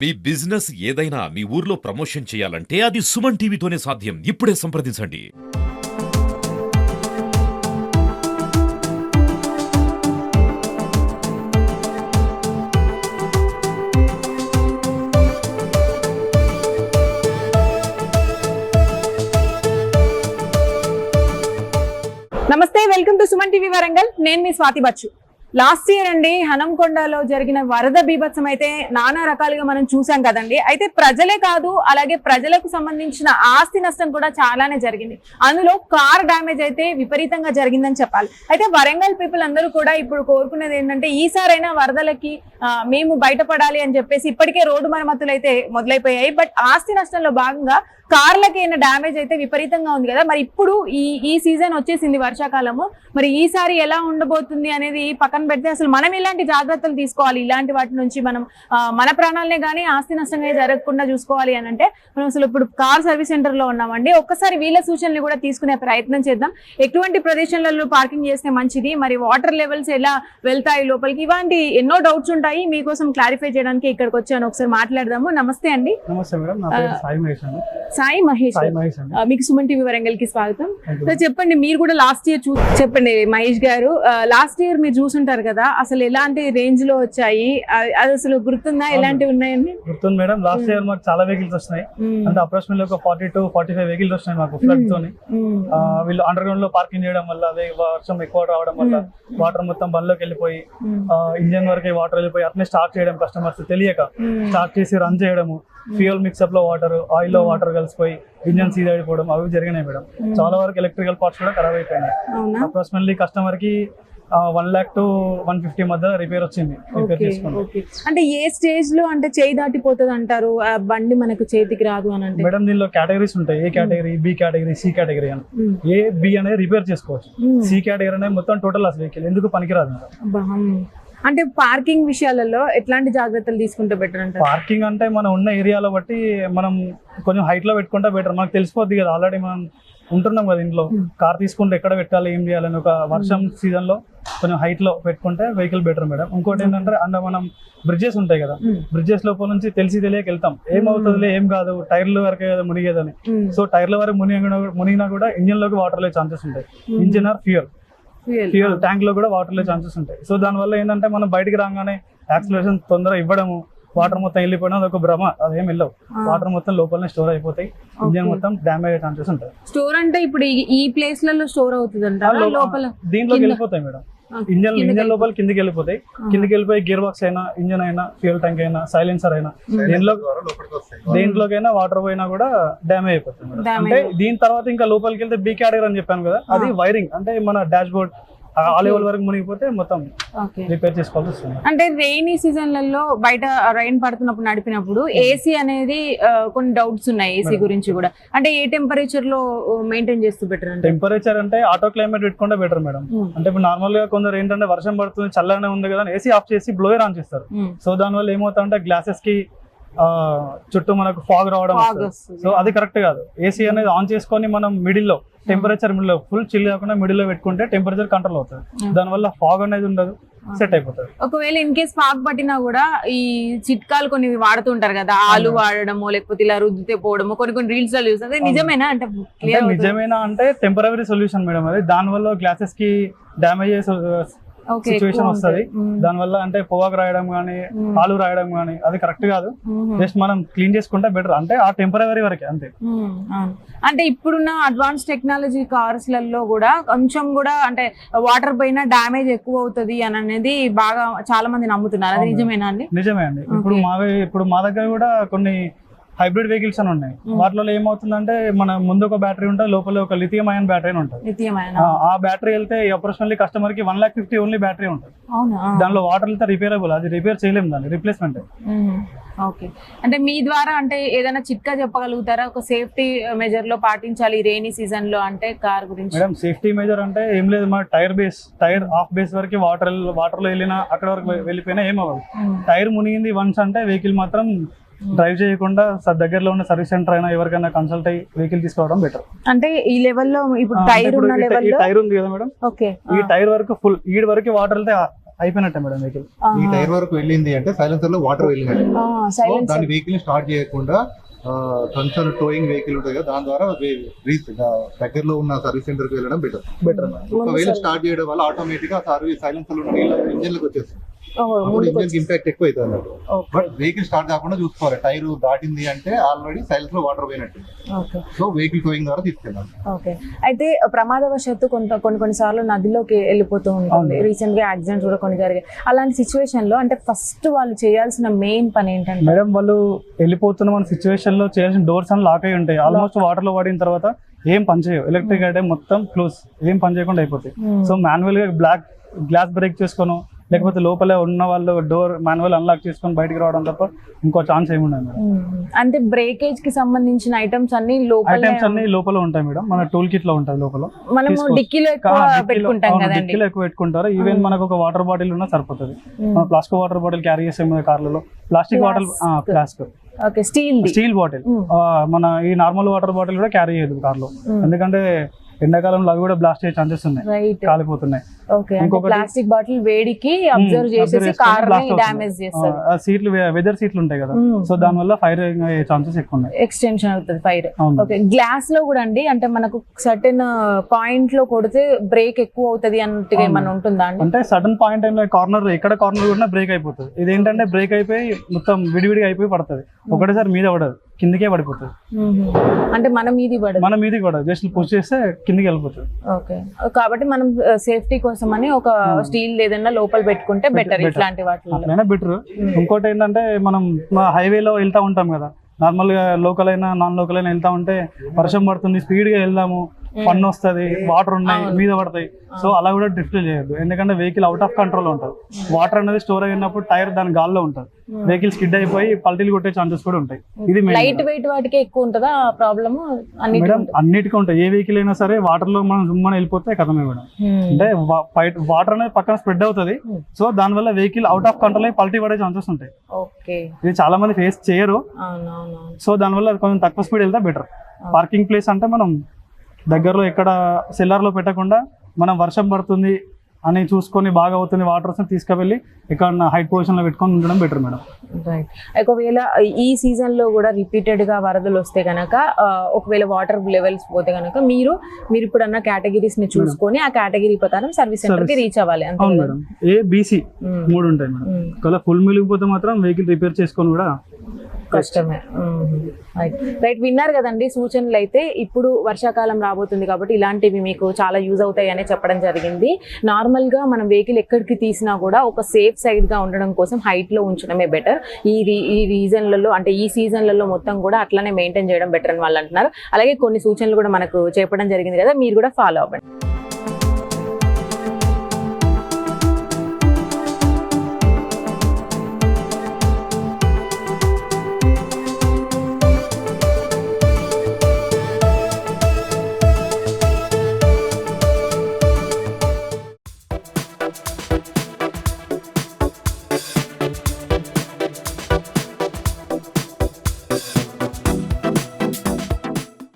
మీ business ఏదైనా మీ ఊర్లో promotion చేయాలంటే అది సుమన్ టీవీతోనే సాధ్యం. ఇప్పుడే సంప్రదించండి. నమస్తే, welcome to Suman TV Warangal. నేను మీ స్వాతి బచ్చు. లాస్ట్ ఇయర్ అండి హనంకొండలో జరిగిన వరద బీభత్సం అయితే నానా రకాలుగా మనం చూసాం కదండి. అయితే ప్రజలే కాదు, అలాగే ప్రజలకు సంబంధించిన ఆస్తి నష్టం కూడా చాలానే జరిగింది. అందులో కార్ డ్యామేజ్ అయితే విపరీతంగా జరిగిందని చెప్పాలి. అయితే వరంగల్ పీపుల్ అందరూ కూడా ఇప్పుడు కోరుకునేది ఏంటంటే ఈసారైనా వరదలకి మేము బయటపడాలి అని చెప్పేసి ఇప్పటికే రోడ్డు మరమ్మతులు అయితే మొదలైపోయాయి. బట్ ఆస్తి నష్టంలో భాగంగా కార్లకి అయిన డ్యామేజ్ అయితే విపరీతంగా ఉంది కదా. మరి ఇప్పుడు ఈ సీజన్ వచ్చేసింది, వర్షాకాలము. మరి ఈసారి ఎలా ఉండబోతుంది అనేది పక్కన పెడితే అసలు మనం ఎలాంటి జాగ్రత్తలు తీసుకోవాలి, ఇలాంటి వాటి నుంచి మనం మన ప్రాణాలనే కానీ ఆస్తి నష్టంగా జరగకుండా చూసుకోవాలి అని అంటే మనం అసలు ఇప్పుడు కార్ సర్వీస్ సెంటర్ లో ఉన్నామండి. ఒక్కసారి వీళ్ళ సూచనలు కూడా తీసుకునే ప్రయత్నం చేద్దాం. ఎటువంటి ప్రదేశాలలో పార్కింగ్ చేస్తే మంచిది, మరి వాటర్ లెవెల్స్ ఎలా వెళ్తాయి లోపలికి, ఇలాంటి ఎన్నో డౌట్స్ ఉంటాయి. మీకోసం క్లారిఫై చేయడానికి ఇక్కడికి వచ్చాను. ఒకసారి మాట్లాడదాము. నమస్తే అండి. నమస్తే మేడం, నా పేరు సాయి మహేష్ అండి. సాయి మహేష్, మీకు సుమన్ టీవీ వరంగల్ కి స్వాగతం. చెప్పండి, మీరు కూడా లాస్ట్ ఇయర్ చెప్పండి మహేష్ గారు, లాస్ట్ ఇయర్ మీరు చూసుంటారు కదా, అసలు ఎలాంటి రేంజ్ లో వచ్చాయి, అది అసలు గుర్తుందా, ఎలాంటివి ఉన్నాయండి? గుర్తుంది మేడం. లాస్ట్ ఇయర్ మాకు చాలా వెహికల్స్ వస్తున్నాయి, అంటే అప్రాక్సిమేట్లీ ఒక 40-45 వెహికల్స్ వస్తున్నాయి మాకు ఫ్లడ్ తోని. వీళ్ళు అండర్ గ్రౌండ్ లో పార్కింగ్ చేయడం వల్ల, అదే వర్షం ఎక్కువ రావడం వల్ల వాటర్ మొత్తం బండ్లోకి వెళ్ళిపోయి ఇంజన్ వరకు వాటర్ వెళ్ళిపోయి అట్నే స్టార్ట్ చేయడం, కస్టమర్స్ తెలియక స్టార్ట్ చేసి రన్ చేయడము, ఫ్యూయల్ మిక్సప్ లో వాటర్, ఆయిల్ లో వాటర్ కలిసిపోయి ఇంజన్ సీజ్ అయిపోవడం, అవి జరిగినాయి మేడం. చాలా వరకు ఎలక్ట్రికల్ పార్ట్స్ కూడా ఖరాబ్ అయిపోయినాయి. అప్రాక్సిమేట్లీ కస్టమర్ కి 1 lakh to 150 మధ్య రిపేర్ వచ్చింది. అంటే ఏ స్టేజ్ లో అంటే చేయి దాటిపోతుంది అంటారు, బండి మనకు చేతికి రాదు అని అంటే? మేడం దీనిలో కేటగిరీస్ ఉంటాయి. A category, B category, C category అని. ఏ బి అనేది రిపేర్ చేసుకోవచ్చు, సి కేటగిరీ అనేది మొత్తం టోటల్ అసలు వెహికల్ ఎందుకు పనికిరాదు. అంటే పార్కింగ్ విషయాలలో ఎట్లాంటి జాగ్రత్తలు తీసుకుంటే బెటర్ అంటే? పార్కింగ్ అంటే మనం ఉన్న ఏరియాలో బట్టి మనం కొంచెం హైట్ లో పెట్టుకుంటే బెటర్. మనకు తెలిసిపోద్ది కదా, ఆల్రెడీ మనం ఉంటున్నాం కదా ఇంట్లో. కార్ తీసుకుంటే ఎక్కడ పెట్టాలి, ఏం చేయాలని ఒక వర్షం సీజన్ లో కొంచెం హైట్ లో పెట్టుకుంటే వెహికల్ బెటర్ మేడం. ఇంకోటి ఏంటంటే అండ్ మనం బ్రిడ్జెస్ ఉంటాయి కదా, బ్రిడ్జెస్ లోపల నుంచి తెలియక వెళ్తాం, ఏమవుతుందిలే ఏం కాదు, టైర్ల వరకే కదా మునిగేదని. సో టైర్ల వరకు మునిగినా కూడా ఇంజిన్ లోకి వాటర్ లే ఛాన్సెస్ ఉంటాయి. ఇంజిన్ ఆర్ ఫ్యూయల్ ట్యాంక్ లో కూడా వాటర్ లే ఛాన్సెస్ ఉంటాయి. సో దానివల్ల ఏంటంటే మనం బయటికి రాగానే యాక్సిలరేషన్ తొందరగా ఇవ్వడము, వాటర్ మొత్తం వెళ్ళిపోయినా అదొక భ్రమ, అదేం వెళ్ళవు. వాటర్ మొత్తం లోపలనే స్టోర్ అయిపోతాయి, ఇంజిన్ మొత్తం డ్యామేజ్ అయ్యే ఛాన్సెస్ ఉంటాయి. స్టోర్ అంటే ఇప్పుడు ఈ ప్లేస్ లలో స్టోర్ అవుతుంది లోపల, దీంట్లోకి వెళ్ళిపోతాయి మేడం. ఇంజన్ లోపల కిందికి వెళ్ళిపోతాయి. కిందికి వెళ్ళిపోయి గేర్ బాక్స్ అయినా, ఇంజన్ అయినా, ఫ్యూయల్ ట్యాంక్ అయినా, సైలెన్సర్ అయినా, దేంట్లోకైనా వాటర్ పోయినా కూడా డ్యామేజ్ అయిపోతుంది. అంటే దీని తర్వాత ఇంకా లోపలికి వెళ్తే బి కేటగిరీ అని చెప్పాను కదా, అది వైరింగ్. అంటే మన డాష్ బోర్డ్ ఆ లెవెల్ వరకు మునిగిపోతే మొత్తం రిపేర్ చేసుకోవాల్సి వస్తుంది. అంటే రెయినీ సీజన్లలో బయట రైన్ పడుతున్నప్పుడు నడిపినప్పుడు ఏసీ అనేది కొన్ని డౌట్స్ ఉన్నాయి ఏసీ గురించి కూడా. అంటే ఏ టెంపరేచర్ లో మెయింటైన్ చేస్తూ బెటర్? టెంపరేచర్ అంటే ఆటో క్లైమేట్ పెట్టుకుంటే బెటర్ మేడం. అంటే ఇప్పుడు నార్మల్ గా కొందరు ఏంటంటే వర్షం పడుతుంది, చల్లగానే ఉంది కదా, ఏసీ ఆఫ్ చేసి బ్లోయర్ ఆన్ చేస్తారు. సో దాని వల్ల ఏమవుతా అంటే గ్లాసెస్ కి చుట్టూ మనకు ఫాగ్ రావడం. సో అది కరెక్ట్ కాదు. ఏసీ అనేది ఆన్ చేసుకొని మనం మిడిల్ లో టెంపరేచర్ మిడిల్ లో ఫుల్ చిల్ కాకుండా మిడిల్ లో పెట్టుకుంటే టెంపరేచర్ కంట్రోల్ అవుతుంది. దానివల్ల ఫాగ్ అనేది ఉండదు, సెట్ అయిపోతుంది. ఒకవేళ ఇన్ కేస్ ఫాగ్ పట్టినా కూడా ఈ చిట్కాలు కొన్ని వాడుతుంటారు కదా, ఆలు వాడడము, లేకపోతే ఇలా రుద్దితే పోవడము, కొన్ని రీల్స్ లో చూస్తే అదే నిజమేనా? అంటే నిజమేనా అంటే టెంపరరీ సొల్యూషన్ మేడం అది. దానివల్ల గ్లాసెస్ కి డ్యామేజ్ సిచ్యువేషన్ వస్తుంది. దానివల్ల అంటే పొగాకు రాయడం కానీ, పాలు రాయడం కానీ అది కరెక్ట్ కాదు. జస్ట్ మనం క్లీన్ చేసుకుంటే బెటర్. అంటే ఆ టెంపరరీ వరకే అంతే. అంటే ఇప్పుడున్న అడ్వాన్స్ టెక్నాలజీ కార్స్ లలో కూడా కొంచెం కూడా అంటే వాటర్ పైన డ్యామేజ్ ఎక్కువ అవుతుంది అని అనేది బాగా చాలా మంది నమ్ముతున్నారు. అది నిజమేనా అండి? నిజమే అండి. ఇప్పుడు మా దగ్గర కూడా కొన్ని హైబ్రిడ్ వెహికల్స్ అని ఉన్నాయి. వాటిలో ఏమవుతుందంటే మన ముందు ఒక బ్యాటరీ ఉంటుంది, లోపల ఒక లిథియం అయాన్ బ్యాటరీ ఉంటుంది. ఆ బ్యాటరీ వెళ్తే అప్రాక్సిమేట్లీ కస్టమర్ కి 1,50,000 ఓన్లీ బ్యాటరీ ఉంటుంది. దానిలో వాటర్ వెళ్తే రిపేరబుల్, అది రిపేర్ చేయలేము, దాన్ని రీప్లేస్మెంట్. ఓకే, అంటే మీ ద్వారా అంటే ఏదైనా చిట్కా చెప్పగలుగుతారా, ఒక సేఫ్టీ మెజర్ లో పాటించాలి రెయినీ సీజన్ లో అంటే కార్ గురించి? మేడం సేఫ్టీ మెజర్ అంటే ఏం లేదు, మన టైర్ ఆఫ్ బేస్ వరకు వాటర్ లో వెళ్ళినా అక్కడ వరకు వెళ్ళిపోయినా ఏమవ్వదు. టైర్ మునిగింది వన్స్ అంటే వెహికల్ మాత్రం డ్రైవ్ చేయకుండా దగ్గరలో ఉన్న సర్వీస్ సెంటర్ అయినా ఎవరికైనా కన్సల్ట్ అయ్యి వెహికల్ తీసుకోవడం బెటర్. అంటే ఈ లెవెల్లో ఇప్పుడు టైర్ ఉన్న లెవెల్లో టైర్ ఉంది కదా మేడం, ఈ టైర్ వరకు ఫుల్ ఈడ్ వరకు వాటర్ వెళ్తే అయిపోయినట్టే మేడం వెహికల్. ఈ టైర్ వరకు వెళ్ళింది అంటే సైలెన్సర్ లో వాటర్ వెళ్ళినట్టు. సో సైలెన్స్ దాని వెహికల్ ని స్టార్ట్ చేయకుండా కన్సర్న్ టోయింగ్ వెహికల్ ఉంటుంది కదా, దాని ద్వారా దగ్గరలో ఉన్న సర్వీస్ సెంటర్ కి వెళ్ళడం బెటర్. ఒకవేళ స్టార్ట్ చేయడం వల్ల ఆటోమేటిక్ గా సర్వీస్ సైలెన్సర్ లో ఇంజిన్ లకు వచ్చేస్తుంది. అప్పుడు ఇంజిన్ ఇంపాక్ట్ ఎక్కువ అవుతుంది అన్నట్టు. బట్ వెహికల్ స్టార్ట్ కాకుండా చూసుకోవాలి. టైర్ దాటింది అంటే ఆల్రెడీ సైలెన్స్ లో వాటర్ పోయినట్టు. సో వెహికల్ టోయింగ్ ద్వారా తీసుకెళ్ళాలి. ఓకే. అయితే ప్రమాదవశాత్తు కొన్నిసార్లు నదిలోకి వెళ్ళిపోతూ ఉంటుంది. రీసెంట్ గా యాక్సిడెంట్స్ కూడా కొన్ని జరిగాయి. అలాంటి సిచ్యువేషన్ లో అంటే ఫస్ట్ వాళ్ళు చేయాల్సిన మెయిన్ పని ఏంటంటే మేడం, వాళ్ళు వెళ్ళిపోతున్న మన సిచ్యువేషన్ లో చేయాల్సిన డోర్స్ అన్ని లాక్ అయి ఉంటాయి. ఆల్మోస్ట్ వాటర్ లో పడిన తర్వాత ఏం పని చేయవు. ఎలక్ట్రిక్ అయితే మొత్తం క్లోజ్, ఏం పని చేయకుండా అయిపోతాయి. సో మాన్యువల్ గా గ్లాస్ బ్రేక్ చేసుకోను, లేకపోతే లోపల ఉన్న వాళ్ళు డోర్ మాన్యువల్ అన్లాక్ చేసుకొని బయటికి రావడం తప్ప ఇంకో ఛాన్స్ ఏమి ఉండదు మేడం. అంటే బ్రేకేజ్ కి సంబంధించిన ఐటమ్స్ అన్ని లోపల ఉంటాయి మేడం. మన టూల్ కిట్ లో ఉంటుంది లోపల. మనము డిక్కీలో ఎక్కువ పెట్టుకుంటాం కదండి. డిక్కీలో ఎక్కువ పెట్టుకుంటారు. ఈవెన్ మనకు ఒక వాటర్ బాటిల్ ఉన్నా సరిపోతుంది. మనం ప్లాస్టిక్ వాటర్ బాటిల్ క్యారీ చేసాం కార్లలో. Plastic bottle flask, okay, steel bottle. మన ఈ నార్మల్ వాటర్ బాటిల్ కూడా క్యారీ చేయదు కార్లో. ఎందుకంటే ఎండాకాలంలో అవి కూడా బ్లాస్ట్ అయ్యే ఛాన్సెస్ ఉన్నాయి, కాలిపోతున్నాయి. ప్లాస్టిక్ బాటిల్ వేడికి అబ్జర్వ్ చేసేసి కార్ ని డ్యామేజ్ చేస్తారు. సీట్లు వెదర్ సీట్లు ఉంటాయి కదా, సో దాని వల్ల ఫైర్ అయ్యే ఛాన్సెస్ ఎక్కువ ఉన్నాయి. ఎక్స్టెన్షన్ అవుతుంది ఫైర్. ఓకే. గ్లాస్ లో కూడా అండి, అంటే మనకు సర్టెన్ పాయింట్ లో కొడితే బ్రేక్ ఎక్కువ అవుతుంది అన్నట్టుగా ఏమన్నా ఉంటుందా అండి? అంటే సడన్ పాయింట్ టైంలో కార్నర్ కూడా బ్రేక్ అయిపోతుంది. ఇది ఏంటంటే బ్రేక్ అయిపోయి మొత్తం విడివిడిగా అయిపోయి పడుతుంది. ఒకటేసారి మీద పడదు, కిందికే పడిపోతుంది. అంటే మన మీది పడదు, జస్ట్ పుష్ చేస్తే కిందికి వెళ్ళిపోతుంది. ఓకే. కాబట్టి మనం సేఫ్టీ కోసం అని ఒక స్టీల్ ఏదైనా లోపల పెట్టుకుంటే బెటర్. ఇట్లాంటి వాటిలో బెటర్. ఇంకోటి ఏంటంటే మనం హైవేలో వెళ్తా ఉంటాం కదా, నార్మల్ గా లోకల్ అయినా నాన్ లోకల్ అయినా వెళ్తా ఉంటే వర్షం పడుతుంది, స్పీడ్ గా వెళ్దాము, ఫన్ వస్తుంది, వాటర్ ఉన్నాయి, మీద పడతాయి. సో అలా కూడా డ్రిఫ్ట్ చేయొద్దు. ఎందుకంటే వెహికల్ అవుట్ ఆఫ్ కంట్రోల్ ఉంటుంది. వాటర్ అనేది స్టోర్ అయినప్పుడు టైర్ దాని గాల్లో ఉంటుంది. వెహికల్ స్కిడ్ అయిపోయి పల్టీలు కొట్టే ఛాన్సెస్ కూడా ఉంటాయి. ఇది లైట్ వెయిట్ వాటికి ఎక్కువ ఉంటుందా ప్రాబ్లమ్? అన్నిటికీ ఉంటాయి. ఏ వెహికల్ అయినా సరే వాటర్ లో మనం జుమ్మని వెళ్ళిపోతే కథమే కూడా. అంటే వాటర్ అనేది పక్కన స్ప్రెడ్ అవుతుంది. సో దాని వల్ల వెహికల్ అవుట్ ఆఫ్ కంట్రోల్ అయ్యి పల్టీ పడే ఛాన్సెస్ ఉంటాయి. ఇది చాలా మంది ఫేస్ చేయరు. సో దాని వల్ల కొంచెం తక్కువ స్పీడ్ వెళ్తే బెటర్. పార్కింగ్ ప్లేస్ అంటే మనం దగ్గరలో ఎక్కడ సెల్లార్ లో పెట్టకుండా, మనం వర్షం పడుతుంది అని చూసుకొని బాగా అవుతుంది వాటర్ వస్తే తీసుకువెళ్ళి ఎక్కడ హైట్ పొజిషన్ లో పెట్టుకొని ఉండడం బెటర్ మేడం. రైట్. ఒకవేళ ఈ సీజన్ లో కూడా రిపీటెడ్ గా వరదలు వస్తే గనక, ఒకవేళ వాటర్ లెవెల్స్ పోతే గనక మీరు ఇప్పుడు అన్న కేటగిరీస్ ని చూసుకొని ఆ కేటగిరీ ప్రకారం సర్వీస్ సెంటర్ కి రీచ్ అవ్వాలి. అవును మేడం. ABC 3 ఉంటాయి మేడం. ఒకవేళ ఫుల్ మిలిగిపోతే మాత్రం వెహికల్ రిపేర్ చేసుకొని కూడా కష్టమే. రైట్. విన్నారు కదండి సూచనలు. అయితే ఇప్పుడు వర్షాకాలం రాబోతుంది కాబట్టి ఇలాంటివి మీకు చాలా యూజ్ అవుతాయి అని చెప్పడం జరిగింది. నార్మల్ గా మనం వెహికల్ ఎక్కడికి తీసినా కూడా ఒక సేఫ్ సైడ్ గా ఉండడం కోసం హైట్ లో ఉంచడమే బెటర్. ఈ రీజన్లలో అంటే ఈ సీజన్లలో మొత్తం కూడా అట్లానే మెయింటైన్ చేయడం బెటర్ అని వాళ్ళు అంటున్నారు. అలాగే కొన్ని సూచనలు కూడా మనకు చెప్పడం జరిగింది కదా, మీరు కూడా ఫాలో అవ్వండి.